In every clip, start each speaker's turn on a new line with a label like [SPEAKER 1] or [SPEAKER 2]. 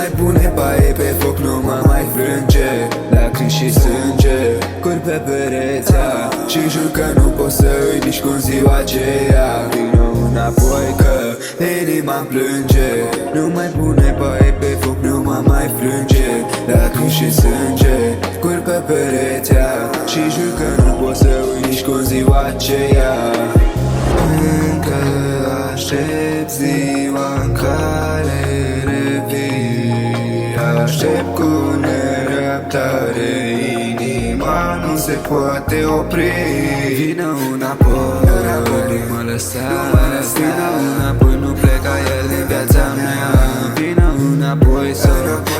[SPEAKER 1] mai pune paie pe foc, nu mă mai frânge. Lacrimi și sânge curg pe perețea și jur că nu pot să uit nici cum ziua aceea. Vino înapoi că inima-mi plânge. Nu mai pune paie pe foc, nu mă mai frânge. Lacrimi și sânge curg pe perețea și jur că nu pot să uit nici cum ziua aceea. Încă aștept ziua în care revii. Aștept cu nerăbdare, inima nu se poate opri. Vină înapoi, nu mă lăsa. Vină înapoi, nu pleca el din viața mea. Vină înapoi să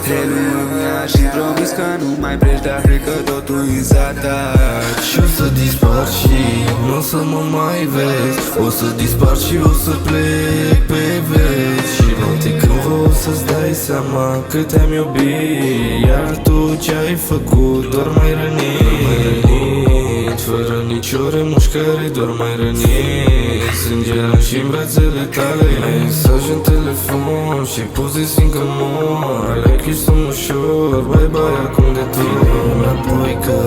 [SPEAKER 1] reluăm ea și promis că nu mai pleci, dar cred că totul e zadat.
[SPEAKER 2] Și o să dispar și nu o să mă mai vezi. O să dispar și o să plec pe veci. Și noapte cândva o să-ți dai seama că te-am iubit, iar tu ce-ai făcut doar mai rănit. Fără nicio remușcare, doar mai rănit. Sângera și-n brațele tale, mesaj în telefon și poze fiindcă mor. Le chisăm ușor, bye-bye acum de tot. Înapoi că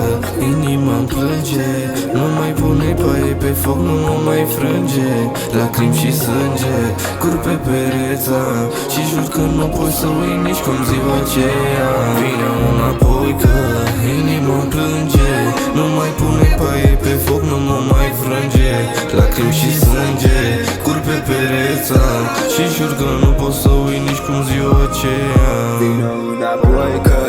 [SPEAKER 2] inima-mi plânge. Nu mai pune paie pe foc, nu mă mai frânge. Lacrimi și sânge curg pe pereța și jur că nu poți să uit nici cum ziua aceea. Vino înapoi că inima-mi plânge. Nu mai pune paie pe foc, nu mă mai frânge. Lacrimi și sânge curg pe pereța și jur că nu pot să uit nici cum ziua aceea.
[SPEAKER 1] Vino înapoi că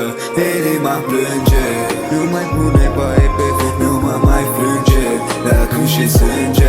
[SPEAKER 1] inima plânge. Nu mai pune paie pe foc, nu mă mai frânge. Lacrimi și sânge